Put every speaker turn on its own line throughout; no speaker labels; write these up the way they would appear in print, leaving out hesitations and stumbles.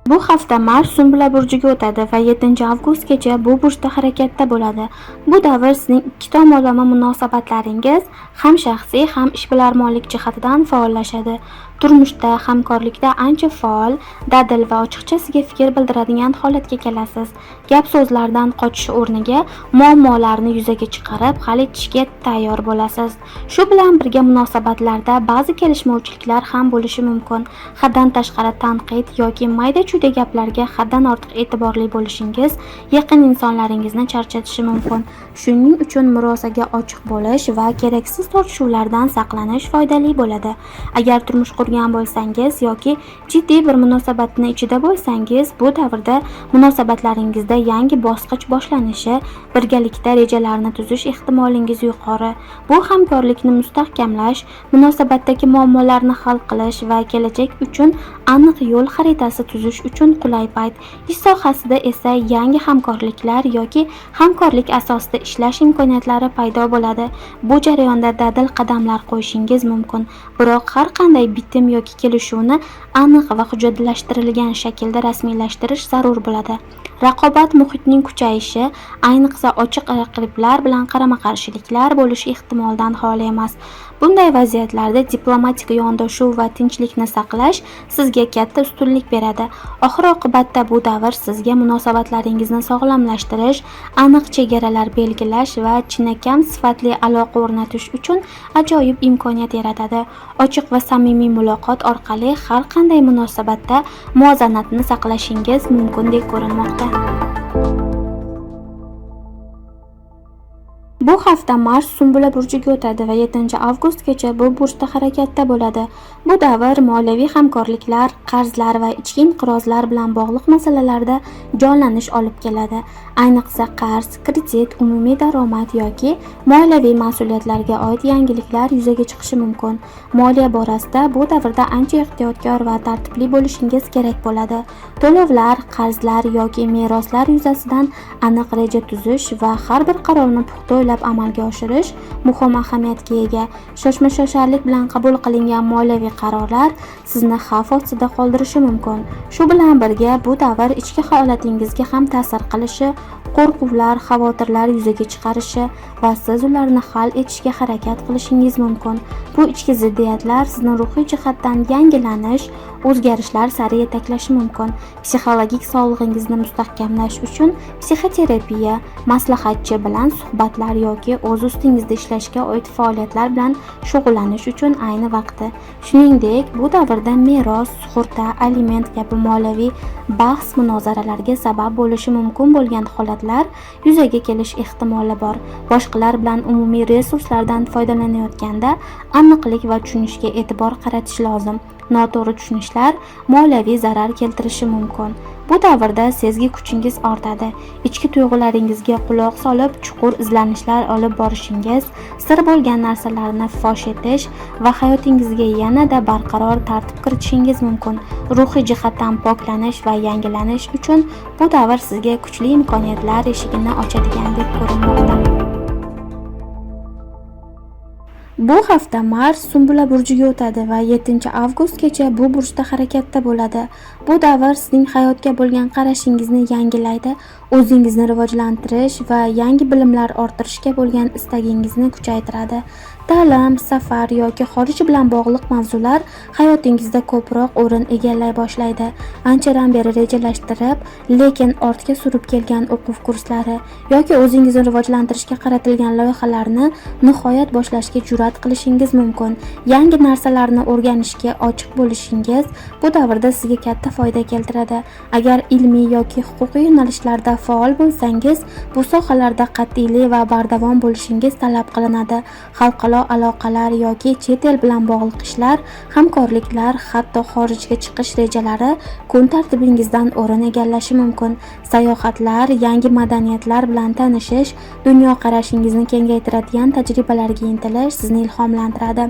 Bu hafta Mars Sumbula burjiga o'tadi va 7-avgustgacha bu burjda harakatda bo'ladi. Bu davr sizning ikki tomonlama munosabatlaringiz ham shaxsiy, ham ishbilarmonlik jihatidan faollashadi. Turmushda, hamkorlikda ancha faol, dadil va ochiqchasiga fikr bildiradigan holatga kelasiz. Gap so'zlardan qochish o'rniga muammolarni yuzaga chiqarib, hal etishga tayyor bo'lasiz. Shu bilan birga munosabatlarda ba'zi kelishmovchiliklar ham bo'lishi mumkin. Haddan tashqari tanqid yoki mayda-chuyda gaplarga haddan ortiq e'tiborli bo'lishingiz yaqin insonlaringizni charchatishi mumkin. Shuning uchun murosaga ochiq bo'lish va keraksiz tortishuvlardan saqlanish foydali bo'ladi. Agar turmush qurgan bo'lsangiz yoki jiddiy bir munosabatni ichida bo'lsangiz, bu davrda munosabatlaringizda yangi bosqich boshlanishi, birgalikda rejalarni tuzish ehtimolingiz yuqori. Bu hamkorlikni mustahkamlash, munosabatdagi muammolarni hal qilish va kelajak uchun aniq yo'l xaritasi tuzish uchun qulay payt. Ish sohasida esa yangi hamkorliklar yoki hamkorlik asosida ishlash imkoniyatlari paydo bo'ladi. Bu jarayonda dadil qadamlar qo'yishingiz mumkin, biroq har qanday bitim yoki kelishuvni aniq va hujjatlashtirilgan shaklda rasmiylashtirish zarur bo'ladi. Raqobat muhitining kuchayishi, ayniqsa ochiq raqiblar bilan qarama-qarshiliklar bo'lishi ehtimoldan xoli emas. Bunday vaziyatlarda diplomatik yondashuv va tinchlikni saqlash sizga katta ustunlik beradi. Oxir-oqibatda bu davr sizga munosabatlaringizni sog'lomlashtirish, aniq chegaralar belgilash va chinakam sifatli aloqa o'rnatish uchun ajoyib imkoniyat yaratadi. Ochiq va samimiy muloqot orqali har qanday munosabatda muvozanatni saqlashingiz mumkindek ko'rinmoqda. Bu hafta Mars Sumbula burjiga o'tadi va 7-avgustgacha bu burjda harakatda bo'ladi. Bu davr moliyaviy hamkorliklar, qarzlar va ichki inqirozlar bilan bog'liq masalalarda jonlanish olib keladi. Ayniqsa qarz, kredit, umumiy daromad yoki moliyaviy mas'uliyatlarga oid yangiliklar yuzaga chiqishi mumkin. Moliya borasida bu davrda ancha ehtiyotkor va tartibli bo'lishingiz kerak bo'ladi. To'lovlar, qarzlar yoki meroslar yuzasidan aniq reja tuzish va har bir qarorni puxta o'ylab amalga oshirish muhim ahamiyatga ega. Shoshma-shosharlik bilan qabul qilingan moliyaviy qarorlar sizni xavf ostida qoldirishi mumkin. Shu bilan birga bu davr ichki holatingizga ham ta'sir qilishi, qo'rquvlar, xavotirlar yuzaga chiqarishi va siz ularni hal etishga harakat qilishingiz mumkin. Bu ichki ziddiyatlar sizni ruhiy jihatdan yangilanish, o'zgarishlar sari yetaklashi mumkin. Psixologik sog'lig'ingizni mustahkamlash uchun psixoterapiya, maslahatchi bilan suhbatlar yoki o'z ustingizda ishlashga oid faoliyatlar bilan shug'ullanish uchun ayni vaqti. Shuningdek, bu davrda meros, sug'urta, aliment kabi moliyaviy bahs-munozaralarga sabab bo'lishi mumkin bo'lgan holatlar yuzaga kelish ehtimoli bor. Boshqalar bilan umumiy resurslardan foydalanayotganda aniqlik va tushunishga e'tibor qaratish lozim. Noto'g'ri tushunishlar moliyaviy zarar keltirishi mumkin. Bu davrda sezgi kuchingiz ortadi. Ichki tuyg'ularingizga quloq solib, chuqur izlanishlar olib borishingiz, sir bo'lgan narsalarni fosh etish va hayotingizga yanada barqaror tartib kiritishingiz mumkin. Ruhiy jihatdan poklanish va yangilanish uchun bu davr sizga kuchli imkoniyatlar eshigini ochadigandek ko'rinmoqda. Bu hafta Mars Sumbula burjiga o'tadi va 7-avgustgacha bu burjda harakatda bo'ladi. Bu davr sizning hayotga bo'lgan qarashingizni yangilaydi, o'zingizni rivojlantirish va yangi bilimlar orttirishga bo'lgan istagingizni kuchaytiradi. Ta'lim, safar yoki xorij bilan bog'liq mavzular hayotingizda ko'proq o'rin egallay boshlaydi. Anchadan beri rejalashtirib, lekin ortga surib kelgan o'quv kurslari yoki o'zingizni rivojlantirishga qaratilgan loyihalarni nihoyat boshlashga jur'at qilishingiz mumkin. Yangi narsalarni o'rganishga ochiq bo'lishingiz bu davrda sizga katta foyda keltiradi. Agar ilmiy yoki huquqiy yo'nalishlarda faol bo'lsangiz, bu sohalarda qat'iylik va bardavom bo'lishingiz talab qilinadi. Xalqaro aloqalar yoki chet el bilan bog'liq ishlar, hamkorliklar, hatto xorijga chiqish rejalari kun tartibingizdan o'rin egallashi mumkin. Sayohatlar, yangi madaniyatlar bilan tanishish, dunyoqarashingizni kengaytiradigan tajribalarga intilish sizni ilhomlantiradi.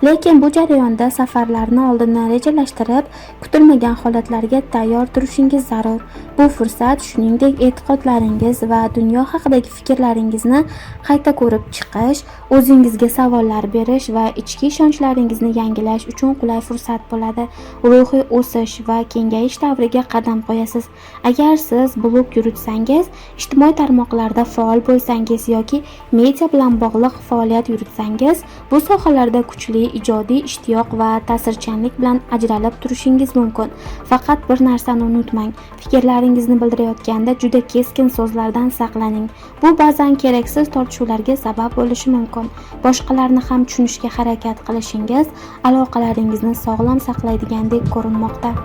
Lekin bu jarayonda safarlarni oldindan rejalashtirib, kutilmagan holatlarga tayyor turishingiz zarur. Bu fursat, shuningdek, e'tiqodlaringiz va dunyo haqidagi fikrlaringizni qayta ko'rib chiqish, o'zingizga savollar berish va ichki ishonchlaringizni yangilash uchun qulay fursat bo'ladi. Ruhiy o'sish va kengayish davriga qadam qo'yasiz. Agar siz blog yuritsangiz, ijtimoiy tarmoqlarda faol bo'lsangiz yoki media bilan bog'liq faoliyat yuritsangiz, bu sohalarda kuchli ijodiy ishtiyoq va ta'sirchanlik bilan ajralib turishingiz mumkin. Faqat bir narsani unutmang, fikrlaringizni bildirayotganda juda keskin so'zlardan saqlaning. Bu ba'zan keraksiz tortishuvlarga sabab bo'lishi mumkin. Boshqalarni ham tushunishga harakat qilishingiz aloqalaringizni sog'lom saqlaydigandek ko'rinmoqda.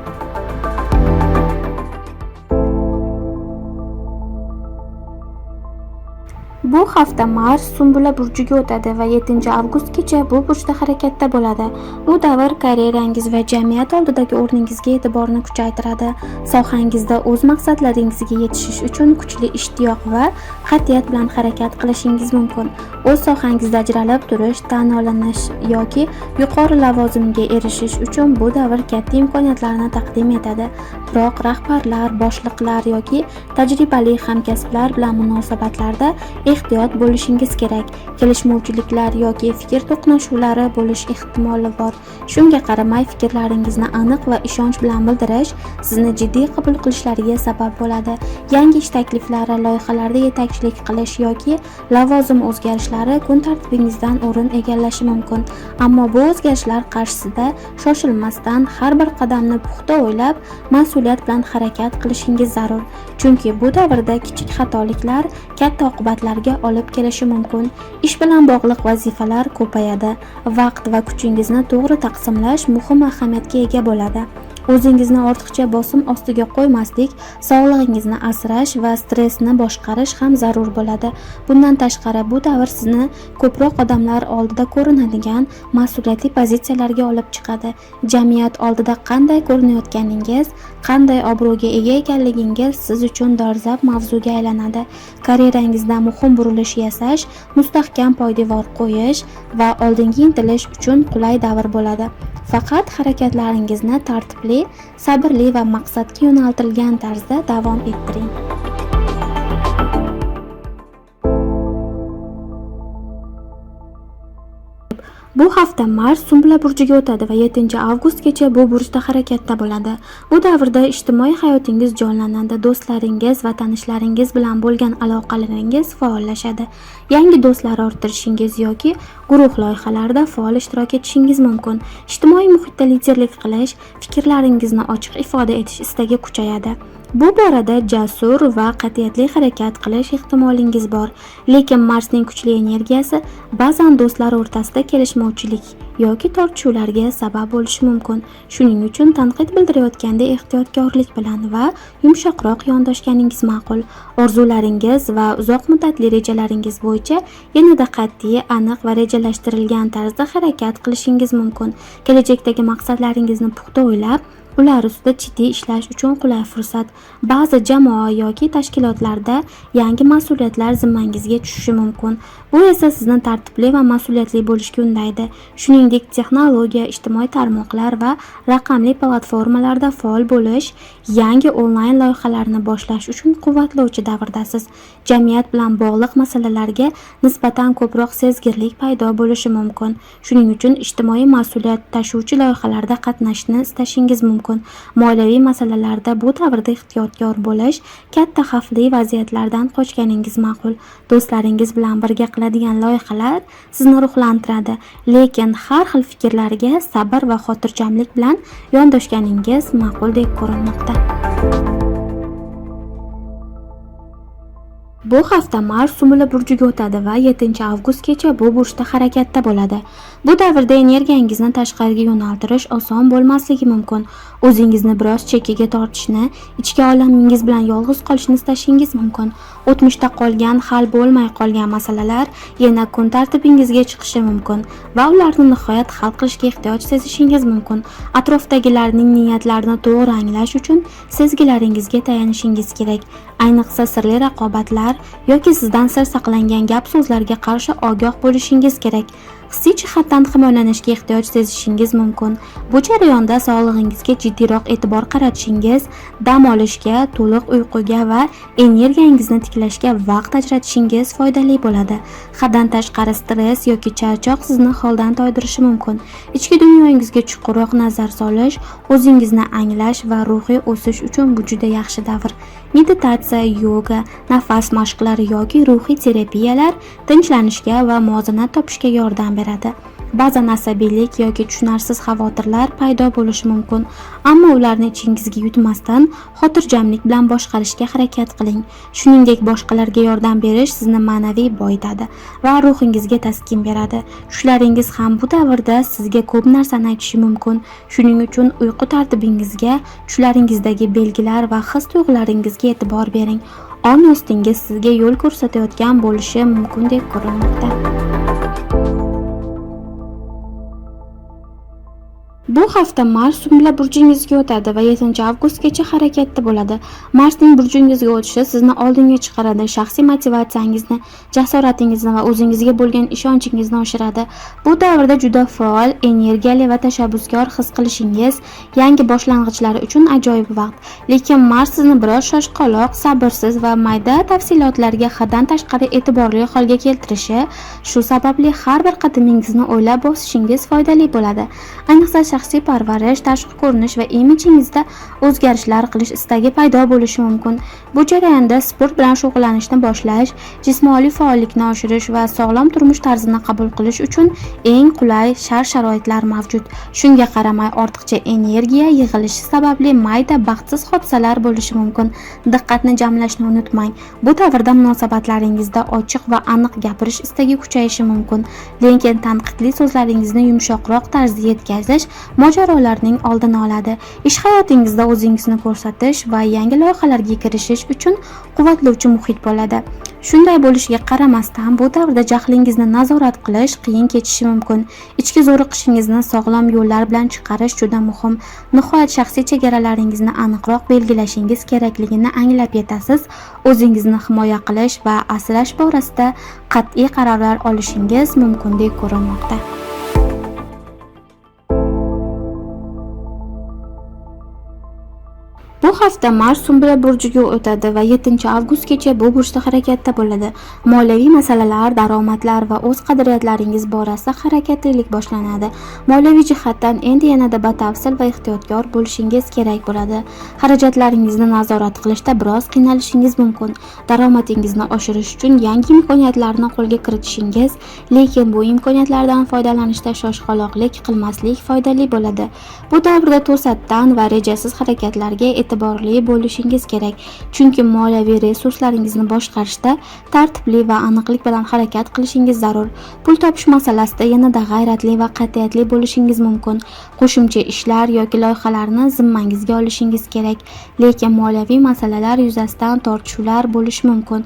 Bu hafta Mars Sumbula burjiga o'tadi va 7-avgustgacha bu burjda harakatda bo'ladi. Bu davr karyerangiz va jamiyat oldidagi o'rningizga e'tiborni kuchaytiradi. Sohangizda o'z maqsadlaringizga yetishish uchun kuchli ishtiyoq va qat'iyat bilan harakat qilishingiz mumkin. O'z sohangizda ajralib turish, tan olinish yoki yuqori lavozimga erishish uchun bu davr katta imkoniyatlarni taqdim etadi. Biroq rahbarlar, boshliqlar yoki tajribali hamkasblar bilan munosabatlarda ehtiyot bo'lishingiz kerak. Kelishmovchiliklar yoki fikr to'qnashuvlari bo'lish ehtimoli bor. Shunga qaramay, fikrlaringizni aniq va ishonch bilan bildirish sizni jiddiy qabul qilishlariga sabab bo'ladi. Yangi ish takliflari, loyihalarda yetakchilik qilish yoki lavozim o'zgarishlari kun tartibingizdan o'rin egallashi mumkin. Ammo bu o'zgarishlar qarshisida shoshilmasdan har bir qadamni puxta o'ylab, mas'uliyat bilan harakat qilishingiz zarur. Chunki bu davrda kichik xatoliklar katta oqibatlarga olib kelishi mumkin. Ish bilan bog'liq vazifalar ko'payadi. Vaqt va kuchingizni to'g'ri taqsimlash muhim ahamiyatga ega bo'ladi. O'zingizni ortiqcha bosim ostiga qo'ymaslik, sog'lig'ingizni asrash va stressni boshqarish ham zarur bo'ladi. Bundan tashqari, bu davr sizni ko'proq odamlar oldida ko'rinadigan mas'uliyatli pozitsiyalarga olib chiqadi. Jamiyat oldida qanday ko'rinayotganingiz, qanday obro'ga ega ekanligingiz siz uchun dolzarb mavzuga aylanadi. Karyerangizda muhim burilish yasash, mustahkam poydevor qo'yish va oldinga intilish uchun qulay davr bo'ladi. Faqat harakatlaringizni tartibli, sabrli va maqsadga yo'naltirilgan tarzda davom ettiring. Bu hafta Mars Sumbula burjiga o'tadi va 7-avgustgacha bu burjda harakatda bo'ladi. Bu davrda ijtimoiy hayotingiz jonlanadi, do'stlaringiz va tanishlaringiz bilan bo'lgan aloqalaringiz faollashadi. Yangi do'stlar orttirishingiz yoki guruh loyihalarida faol ishtirok etishingiz mumkin. Ijtimoiy muhitda liderlik qilish, fikrlaringizni ochiq ifoda etish istagi kuchayadi. Bu borada jasur va qat'iyatli harakat qilish ehtimolingiz bor. Lekin Marsning kuchli energiyasi ba'zan do'stlar o'rtasida kelishmovchilik yoki tortishuvlarga sabab bo'lishi mumkin. Shuning uchun tanqid bildirayotganda ehtiyotkorlik bilan va yumshoqroq yondoshganingiz ma'qul. Orzularingiz va uzoq muddatli rejalaringiz bo'yicha yanada qat'iy, aniq va rejalashtirilgan tarzda harakat qilishingiz mumkin. Kelajakdagi maqsadlaringizni puxta o'ylab, ular ustida jiddiy ishlash uchun qulay fursat. Ba'zi jamoa yoki tashkilotlarda yangi mas'uliyatlar zimmangizga tushishi mumkin. Bu esa sizni tartibli va mas'uliyatli bo'lishga undaydi. Shuningdek, texnologiya, ijtimoiy tarmoqlar va raqamli platformalarda faol bo'lish, yangi onlayn loyihalarni boshlash uchun quvvatlovchi davrdasiz. Jamiyat bilan bog'liq masalalarga nisbatan ko'proq sezgirlik paydo bo'lishi mumkin. Shuning uchun ijtimoiy mas'uliyat tashuvchi loyihalarda qatnashishni istashingiz mumkin. Moliyaviy masalalarda bu davrda ehtiyotkor bo'lish, katta xavfli vaziyatlardan qochganingiz ma'qul. Do'stlaringiz bilan birga qiladigan loyihalar sizni ruhlantiradi, lekin har xil fikrlarga sabr va xotirjamlik bilan yondoshganingiz ma'quldek ko'rinmoqda. Bu hafta Mars Sumbula burjiga o'tadi va 7-avgustgacha bu burjda harakatda bo'ladi. Bu davrda energiyangizni tashqariga yo'naltirish oson bo'lmasligi mumkin. O'zingizni biroz chekkaga tortishni, ichki olamingiz bilan yolg'iz qolishni istashingiz mumkin. O'tmishda qolgan, hal bo'lmay qolgan masalalar yana kun tartibingizga chiqishi mumkin va ularni nihoyat hal qilishga ehtiyoj sezishingiz mumkin. Atrofdagilarning niyatlarini to'g'ri anglash uchun sezgilaringizga tayanishingiz kerak. Ayniqsa sirli raqobatlar yoki sizdan sir saqlangan gap-so'zlarga qarshi ogoh bo'lishingiz kerak. hissiy jihatdan himoyalanishga ehtiyoj sezishingiz mumkin. Bu jarayonda sog'lig'ingizga jiddiyroq e'tibor qaratishingiz, dam olishga, to'liq uyquga va energiyangizni tiklashga vaqt ajratishingiz foydali bo'ladi. Haddan tashqari stress yoki charchoq sizni holdan toydirishi mumkin. Ichki dunyoyingizga chuqurroq nazar solish, o'zingizni anglash va ruhiy o'sish uchun bu juda yaxshi davr. Meditatsiya, yoga, nafas mashqlari yoki ruhiy terapiyalar tinchlanishga va muvozanat topishga yordam beradi. Ba'zan asabiylik yoki tushunarsiz xavotirlar paydo bo'lishi mumkin, ammo ularni ichingizga yutmasdan xotirjamlik bilan boshqarishga harakat qiling. Shuningdek, boshqalarga yordam berish sizni ma'naviy boyitadi va ruhingizga taskin beradi. Tushlaringiz ham bu davrda sizga ko'p narsani aytishi mumkin. Shuning uchun uyqu tartibingizga, tushlaringizdagi belgilar va his-tuyg'ularingizga e'tibor bering. Ong ostingiz sizga yo'l ko'rsatayotgan bo'lishi mumkin deb ko'rilmoqda. Bu hafta Mars Sumbula burjingizga o'tadi va 7-avgustgacha harakatda bo'ladi. Marsning burjingizga o'tishi sizni oldinga chiqaradi, shaxsiy motivatsiyangizni, jasoratingizni va o'zingizga bo'lgan ishonchingizni oshiradi. Bu davrda juda faol, energiyali va tashabbuskor his qilishingiz yangi boshlang'ichlar uchun ajoyib vaqt. Lekin Mars sizni biroz shoshqaloq, sabrsiz va mayda tafsilotlarga haddan tashqari e'tiborli holga keltirishi, shu sababli har bir qadamingizni o'ylab bosishingiz foydali bo'ladi. Ayniqsa shaxsiy parvarish, tashqi ko'rinish va imijingizda o'zgarishlar qilish istagi paydo bo'lishi mumkin. Bu jarayonda sport bilan shug'ullanishni boshlash, jismoniy faollikni oshirish va sog'lom turmush tarzini qabul qilish uchun eng qulay shart-sharoitlar mavjud. Shunga qaramay, ortiqcha energiya yig'ilishi sababli mayda baxtsiz hodisalar bo'lishi mumkin. Diqqatni jamlashni unutmang. Bu davrda munosabatlaringizda ochiq va aniq gapirish istagi kuchayishi mumkin. Lekin tanqidli so'zlaringizni yumshoqroq tarzda yetkazish mojarolarning oldini oladi. Ish hayotingizda o'zingizni ko'rsatish va yangi loyihalarga kirishish uchun quvvatlovchi muhit bo'ladi. Shunday bo'lishiga qaramasdan, bu davrda jahlingizni nazorat qilish qiyin kechishi mumkin. Ichki zo'riqishingizni sog'lom yo'llar bilan chiqarish juda muhim. Nihoyat shaxsiy chegaralaringizni aniqroq belgilashingiz kerakligini anglab yetasiz. O'zingizni himoya qilish va asrash borasida qat'iy qarorlar olishingiz mumkin deb ko'rilmoqda. Bu hafta Mars Sumbula burjiga o'tadi va 7-avgustgacha bu burjda harakatda bo'ladi. Moliyaviy masalalar, daromadlar va o'z qadriyatlaringiz borasida harakatlilik boshlanadi. Moliyaviy jihatdan endi yanada batafsil va ehtiyotkor bo'lishingiz kerak bo'ladi. Xarajatlaringizni nazorat qilishda biroz qiynalishingiz mumkin. Daromadingizni oshirish uchun yangi imkoniyatlarni qo'lga kiritishingiz, lekin bu imkoniyatlardan foydalanishda shoshqaloqlik qilmaslik foydali bo'ladi. Bu davrda to'satdan va rejasiz harakatlarga e'tiborli bo'lishingiz kerak, chunki moliyaviy resurslaringizni boshqarishda tartibli va aniqlik bilan harakat qilishingiz zarur. Pul topish masalasida yanada g'ayratli va qat'iyatli bo'lishingiz mumkin. Qo'shimcha ishlar yoki loyihalarni zimmangizga olishingiz kerak, lekin moliyaviy masalalar yuzasidan tortishuvlar bo'lishi mumkin.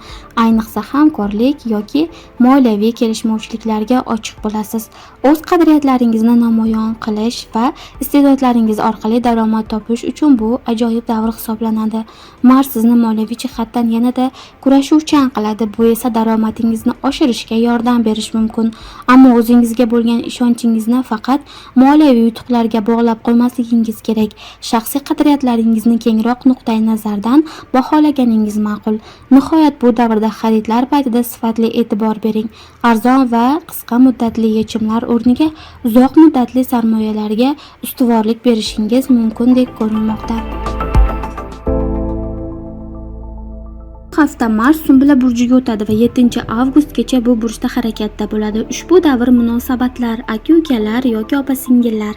Ayniqsa hamkorlik yoki moliyaviy kelishmovchiliklarga ochiq bo'lasiz. O'z qadriyatlaringizni namoyon qilish va iste'dodlaringiz orqali daromad topish uchun bu ajoyib davr hisoblanadi. Mars sizni moliyaviy jihatdan yanada kurashuvchan qiladi. Bu esa daromadingizni oshirishga yordam berish mumkin. Ammo o'zingizga bo'lgan ishonchingizni faqat moliyaviy yutuqlarga bog'lab qo'ymasligingiz kerak. Shaxsiy qadriyatlaringizni kengroq nuqtai nazardan baholaganingiz ma'qul. Nihoyat bu davrda xaridlar paytida sifatli e'tibor bering. Arzon va qisqa muddatli yechimlar o'rniga uzoq muddatli sarmoyalarga ustuvorlik berishingiz mumkin deb ko'rilmoqda. Hafta Mars Sumbula burjiga o'tadi va 7-avgustgacha bu burjda harakatda bo'ladi. Ushbu davr munosabatlar, aka-ukalar yoki opa-singillar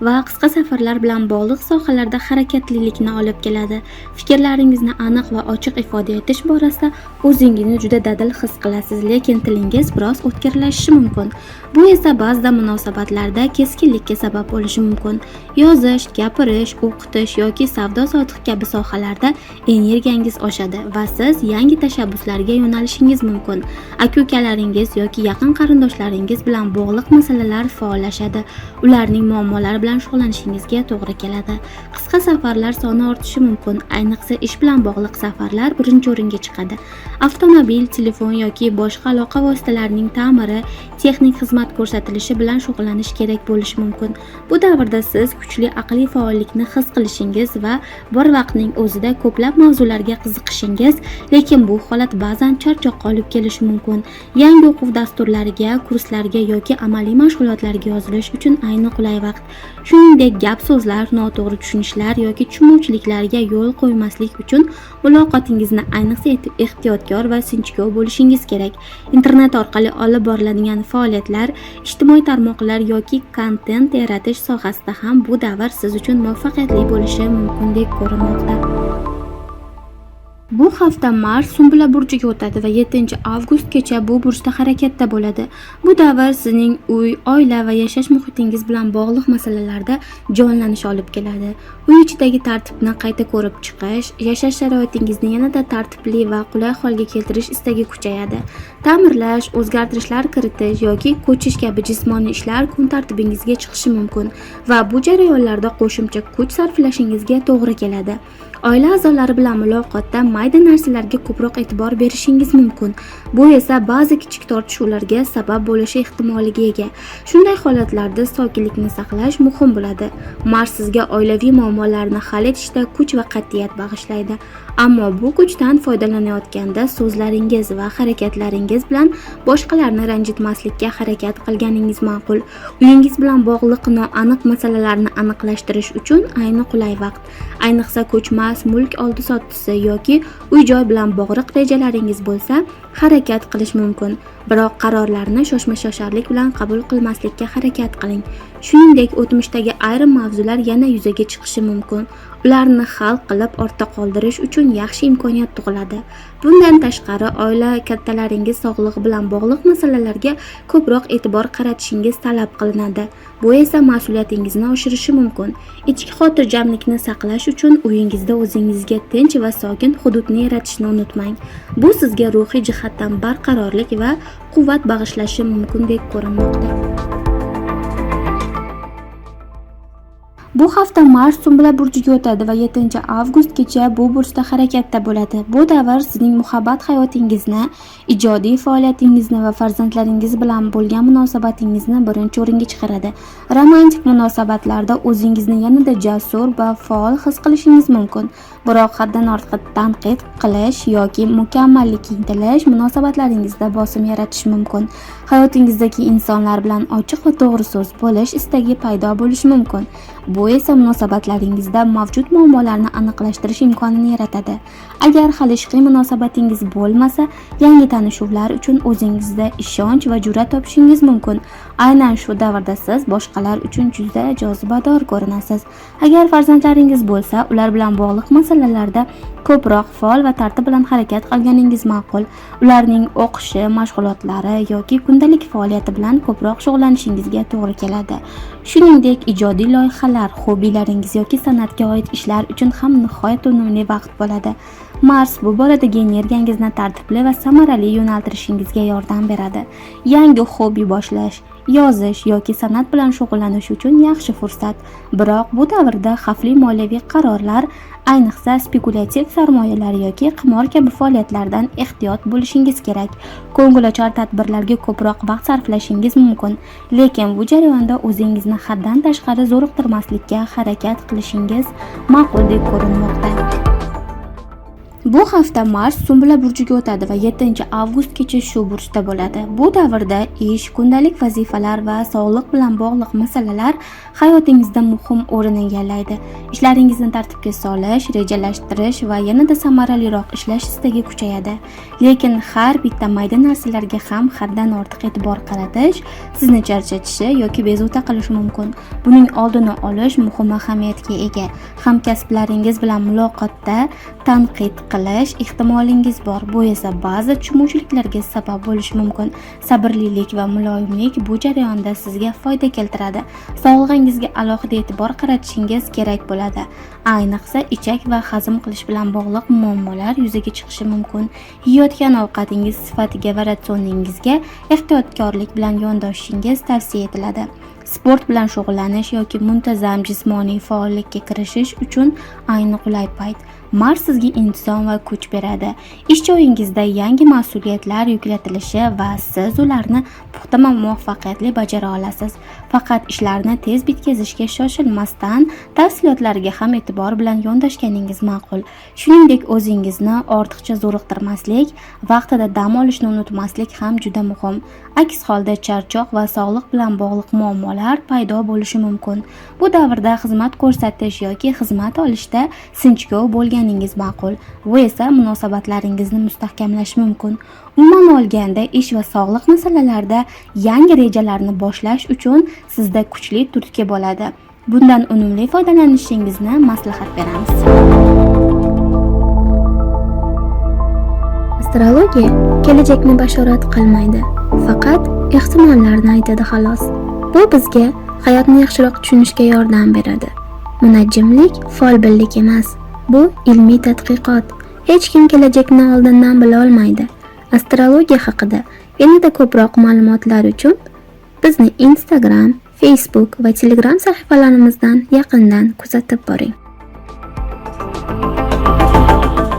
va qisqa safarlar bilan bog'liq sohalarda harakatlilikni olib keladi. Fikrlaringizni aniq va ochiq ifoda etish borasida o'zingizni juda dadil his qilasiz, lekin tilingiz biroz o'tkirlashishi mumkin. Bu esa ba'zida munosabatlarda keskinlikka sabab bo'lishi mumkin. Yozish, gapirish, o'qitish yoki savdo-sotiq kabi sohalarda energiyangiz oshadi va siz yangi tashabbuslarga yo'nalishingiz mumkin. Aka-ukalaringiz yoki yaqin qarindoshlaringiz bilan bog'liq masalalar faollashadi. Ularning muammolari bilan bilan shug'ullanishingizga to'g'ri keladi. Qisqa safarlar soni ortishi mumkin, ayniqsa ish bilan bog'liq safarlar birinchi o'ringa chiqadi. Avtomobil, telefon yoki boshqa aloqa vositalarining ta'miri, texnik xizmat ko'rsatilishi bilan shug'ullanish kerak bo'lishi mumkin. Bu davrda siz kuchli aqliy faollikni his qilishingiz va bir vaqtning o'zida ko'plab mavzularga qiziqishingiz, lekin bu holat ba'zan charchoqqa olib kelishi mumkin. Yangi o'quv dasturlariga, kurslarga yoki amaliy mashg'ulotlarga yozilish uchun ayni qulay vaqt. Shuningdek, gap-so'zlar, noto'g'ri tushunishlar yoki tushunmovchiliklarga yo'l qo'ymaslik uchun muloqotingizni ayniqsa ehtiyotkor va sinchkov bo'lishingiz kerak. Internet orqali olib boriladigan faoliyatlar, ijtimoiy tarmoqlar yoki kontent yaratish sohasida ham bu davr siz uchun muvaffaqiyatli bo'lishi mumkindek ko'rinmoqda. Bu hafta Mars Sumbula burjiga o'tadi va 7-avgustgacha bu burjda harakatda bo'ladi. Bu davr sizning uy, oila va yashash muhitingiz bilan bog'liq masalalarda jonlanish olib keladi. Uy ichidagi tartibni qayta ko'rib chiqish, yashash sharoitingizni yanada tartibli va qulay holga keltirish istagi kuchayadi. Ta'mirlash, o'zgartirishlar kiritish yoki ko'chish kabi jismoniy ishlar kun tartibingizga chiqishi mumkin va bu jarayonlarda qo'shimcha kuch sarflashingizga to'g'ri keladi. Oila a'zolari bilan muloqotda mayda narsalarga ko'proq e'tibor berishingiz mumkin. Bu esa ba'zi kichik tortishuvlarga sabab bo'lishi ehtimoliga ega. Shunday holatlarda sokinlikni saqlash muhim bo'ladi. Mars sizga oilaviy muammolarni hal etishda kuch va qat'iyat bag'ishlaydi. Ammo bu kuchdan foydalanayotganda so'zlaringiz va harakatlaringiz bilan boshqalarni ranjitmaslikka harakat qilganingiz ma'qul. Uyingiz bilan bog'liq noaniq masalalarni aniqlashtirish uchun ayni qulay vaqt. Ayniqsa ko'chmas mulk oldi-sottisi yoki uy-joy bilan bog'liq rejalaringiz bo'lsa, harakat qilish mumkin. Biroq qarorlarni shoshma-shosharlik bilan qabul qilmaslikka harakat qiling. Shuningdek, o'tmishdagi ayrim mavzular yana yuzaga chiqishi mumkin. Ularni hal qilib ortda qoldirish uchun yaxshi imkoniyat tug'iladi. Bundan tashqari, oila kattalaringiz sog'lig'i bilan bog'liq masalalarga ko'proq e'tibor qaratishingiz talab qilinadi. Bu esa mas'uliyatingizni oshirishi mumkin. Ichki xotirjamlikni saqlash uchun uyingizda o'zingizga tinch va sokin hududni yaratishni unutmang. Bu sizga ruhiy jihatdan barqarorlik va quvvat bag'ishlashi mumkindek ko'rinmoqda. Bu hafta Mars Sumbula burjiga o'tadi va 7-avgustgacha bu burjda harakatda bo'ladi. Bu davr sizning muhabbat hayotingizni, ijodiy faoliyatingizni va farzandlaringiz bilan bo'lgan munosabatingizni birinchi o'ringa chiqaradi. Romantik munosabatlarda o'zingizni yanada jasur va faol his qilishingiz mumkin. Biroq haddan ortiq tanqid qilish yoki mukammallikka intilish munosabatlaringizda bosim yaratishi mumkin. Hayotingizdagi insonlar bilan ochiq va to'g'ri so'z bo'lish istagi paydo bo'lishi mumkin. Bu esa munosabatlaringizda mavjud muammolarni aniqlashtirish imkonini yaratadi. Agar hali ishqiy munosabatingiz bo'lmasa, yangi tanishuvlar uchun o'zingizda ishonch va jur'at topishingiz mumkin. Aynan shu davrda siz boshqalar uchun juda jozibador ko'rinasiz. Agar farzandlaringiz bo'lsa, ular bilan bog'liq masalalarda ko'proq faol va tartib bilan harakat qilganingiz ma'qul. Ularning o'qishi, mashg'ulotlari yoki kundalik faoliyati bilan ko'proq shug'ullanishingizga to'g'ri keladi. Shuningdek, ijodiy loyihalar, hobbilaringiz yoki san'atga oid ishlar uchun ham nihoyat unumli vaqt bo'ladi. Mars bu boradagi energiyangizni tartibli va samarali yo'naltirishingizga yordam beradi. Yangi hobbi boshlash, yozish yoki san'at bilan shug'ullanish uchun yaxshi fursat. Biroq bu davrda xavfli moliyaviy qarorlar, ayniqsa spekulativ sarmoyalar yoki qimor kabi faoliyatlardan ehtiyot bo'lishingiz kerak. Ko'ngilochar tadbirlarga ko'proq vaqt sarflashingiz mumkin, lekin bu jarayonda o'zingizni haddan tashqari zo'riqtirmaslikka harakat qilishingiz ma'qul deb ko'rinmoqda. Bu hafta Mars Sumbula burjiga o'tadi va 7-avgustgacha shu burjda bo'ladi. Bu davrda ish, kundalik vazifalar va sog'liq bilan bog'liq masalalar hayotingizda muhim o'rin egallaydi. Ishlaringizni tartibga solish, rejalashtirish va yanada samaraliroq ishlash istagi kuchayadi. Lekin har bitta mayda narsalarga ham haddan ortiq e'tibor qaratish sizni charchatishi yoki bezovta qilishi mumkin. Buning oldini olish muhim ahamiyatga ega. Hamkasblaringiz bilan muloqotda tanqid qilish ehtimolingiz bor. Bu esa ba'zi tushunmovchiliklarga sabab bo'lishi mumkin. Sabrlilik va muloyimlik bu jarayonda sizga foyda keltiradi. Sog'lig'ingizga alohida e'tibor qaratishingiz kerak bo'ladi. Ayniqsa ichak va hazm qilish bilan bog'liq muammolar yuzaga chiqishi mumkin. Yeyotgan ovqatingiz sifatiga va ratsioningizga ehtiyotkorlik bilan yondoshishingiz tavsiya etiladi. sport bilan shug'ullanish yoki muntazam jismoniy faollikka kirishish uchun ayni qulay payt. Mars sizga intizom va kuch beradi. Ish joyingizda yangi mas'uliyatlar yuklatilishi va siz ularni puxta va muvaffaqiyatli bajara olasiz. Faqat ishlarni tez bitkazishga shoshilmasdan, tafsilotlarga ham e'tibor bilan yondashganingiz ma'qul. Shuningdek, o'zingizni ortiqcha zo'riqtirmaslik, vaqtida dam olishni unutmaslik ham juda muhim. Aks holda charchoq va sog'liq bilan bog'liq muammolar paydo bo'lishi mumkin. Bu davrda xizmat ko'rsatish yoki xizmat olishda sinchkov bo'lganingiz ma'qul. Bu esa munosabatlaringizni mustahkamlashi mumkin. Umuman olganda, ish va sog'liq masalalarida yangi rejalarni boshlash uchun sizda kuchli turtki bo'ladi. Bundan unumli foydalanishingizni maslahat beramiz.
Astrologiya kelajakni bashorat qilmaydi, faqat ehtimollarni aytadi xolos. Bu bizga hayotni yaxshiroq tushunishga yordam beradi. Munajjimlik folbinlik emas, bu ilmiy tadqiqot. Hech kim kelajakni oldindan bila olmaydi. Astrologiya haqida yanada ko'proq ma'lumotlar uchun bizni Instagram, Facebook va Telegram sahifalarimizdan yaqindan kuzatib boring.